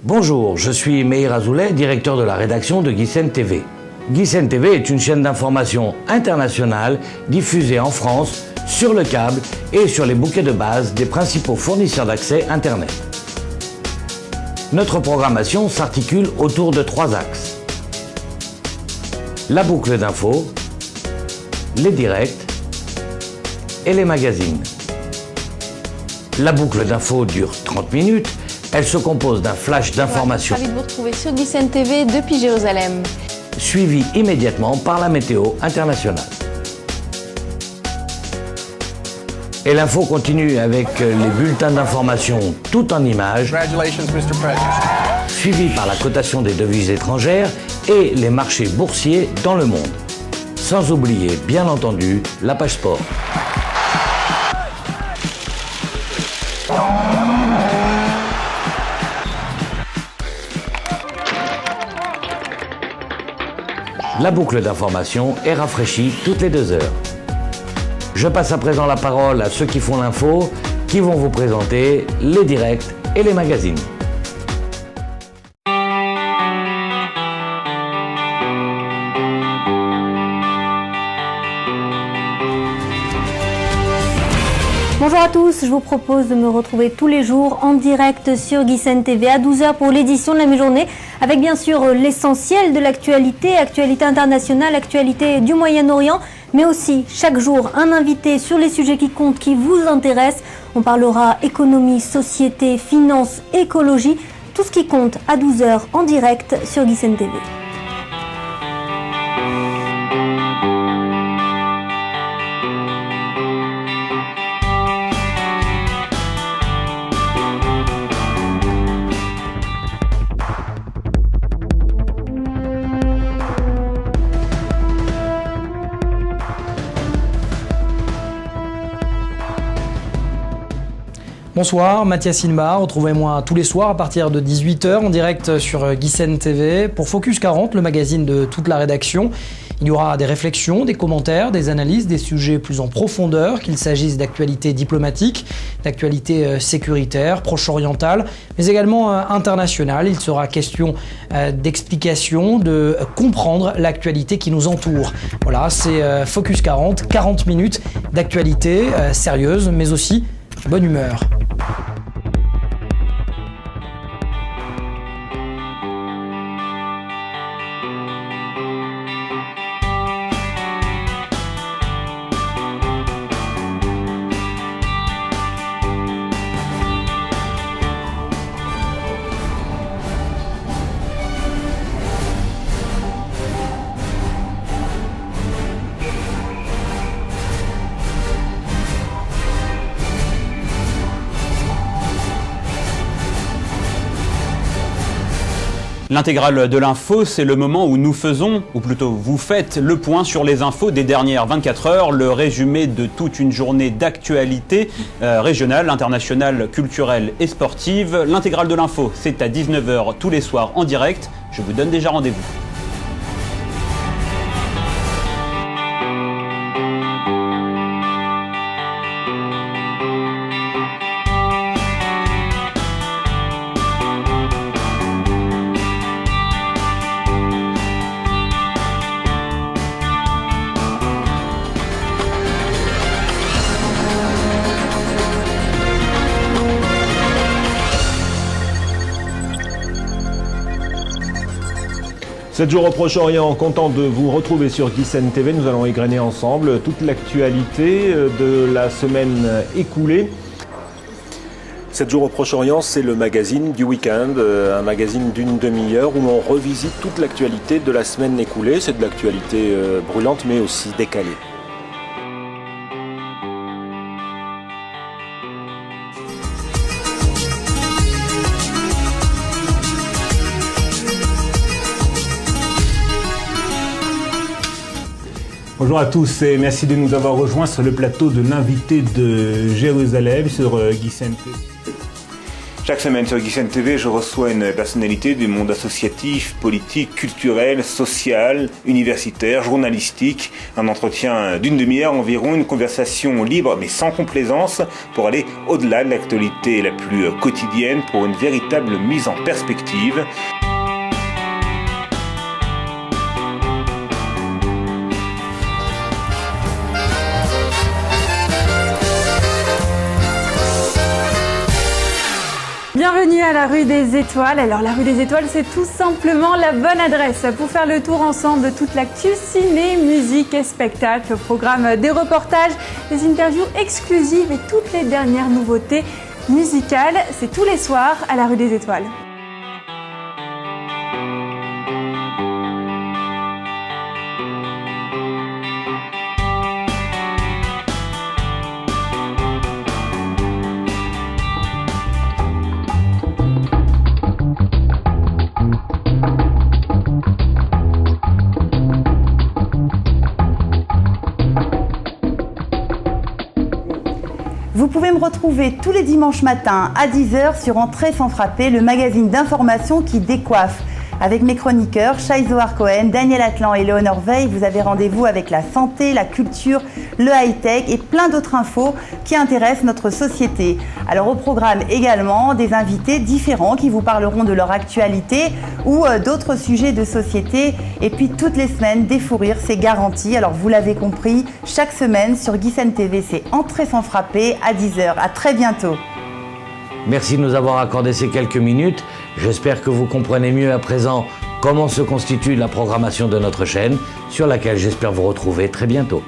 Bonjour, je suis Meir Azoulay, directeur de la rédaction de GISN TV. GISN TV est une chaîne d'information internationale diffusée en France, sur le câble et sur les bouquets de base des principaux fournisseurs d'accès Internet. Notre programmation s'articule autour de 3 axes. La boucle d'infos, les directs et les magazines. La boucle d'infos dure 30 minutes. Elle se compose d'un flash d'informations. Ravi de vous retrouver sur GISN TV depuis Jérusalem. Suivi immédiatement par la météo internationale. Et l'info continue avec les bulletins d'information tout en images, suivi par la cotation des devises étrangères et les marchés boursiers dans le monde. Sans oublier, bien entendu, la page sport. La boucle d'information est rafraîchie toutes les 2 heures. Je passe à présent la parole à ceux qui font l'info, qui vont vous présenter les directs et les magazines. Bonjour à tous, je vous propose de me retrouver tous les jours en direct sur GISN TV à 12h pour l'édition de la mi-journée avec bien sûr l'essentiel de l'actualité, actualité internationale, actualité du Moyen-Orient, mais aussi chaque jour un invité sur les sujets qui comptent, qui vous intéressent. On parlera économie, société, finance, écologie, tout ce qui compte à 12h en direct sur GISN TV. Bonsoir, Mathias Inmar, retrouvez-moi tous les soirs à partir de 18h en direct sur GISN TV pour Focus 40, le magazine de toute la rédaction. Il y aura des réflexions, des commentaires, des analyses, des sujets plus en profondeur, qu'il s'agisse d'actualité diplomatique, d'actualité sécuritaire, proche-orientale, mais également internationale. Il sera question d'explication, de comprendre l'actualité qui nous entoure. Voilà, c'est Focus 40, 40 minutes d'actualité sérieuse, mais aussi bonne humeur. L'intégrale de l'info, c'est le moment où nous faisons, ou plutôt vous faites, le point sur les infos des dernières 24 heures, le résumé de toute une journée d'actualité régionale, internationale, culturelle et sportive. L'intégrale de l'info, c'est à 19h tous les soirs en direct. Je vous donne déjà rendez-vous. Sept jours au Proche-Orient, content de vous retrouver sur GISN TV. Nous allons égrener ensemble toute l'actualité de la semaine écoulée. 7 jours au Proche-Orient, c'est le magazine du week-end, un magazine d'une demi-heure où on revisite toute l'actualité de la semaine écoulée. C'est de l'actualité brûlante mais aussi décalée. Bonjour à tous et merci de nous avoir rejoints sur le plateau de l'invité de Jérusalem sur GISN TV. Chaque semaine sur Guisen TV, je reçois une personnalité du monde associatif, politique, culturel, social, universitaire, journalistique. Un entretien d'une demi-heure environ, une conversation libre mais sans complaisance pour aller au-delà de l'actualité la plus quotidienne pour une véritable mise en perspective. Bienvenue à la rue des Étoiles. Alors la rue des Étoiles, c'est tout simplement la bonne adresse pour faire le tour ensemble de toute l'actu ciné, musique et spectacle, au programme des reportages, des interviews exclusives et toutes les dernières nouveautés musicales. C'est tous les soirs à la rue des Étoiles. Vous pouvez me retrouver tous les dimanches matins à 10h sur Entrée sans frapper, le magazine d'information qui décoiffe. Avec mes chroniqueurs, Shai-Zohar Cohen, Daniel Atlan et Léonore Veil, vous avez rendez-vous avec la santé, la culture, le high-tech et plein d'autres infos qui intéressent notre société. Alors au programme également, des invités différents qui vous parleront de leur actualité ou d'autres sujets de société. Et puis toutes les semaines, des fous rires, c'est garanti. Alors vous l'avez compris, chaque semaine sur Guisen TV, c'est Entrée sans frapper à 10h. À très bientôt. Merci de nous avoir accordé ces quelques minutes. J'espère que vous comprenez mieux à présent comment se constitue la programmation de notre chaîne, sur laquelle j'espère vous retrouver très bientôt.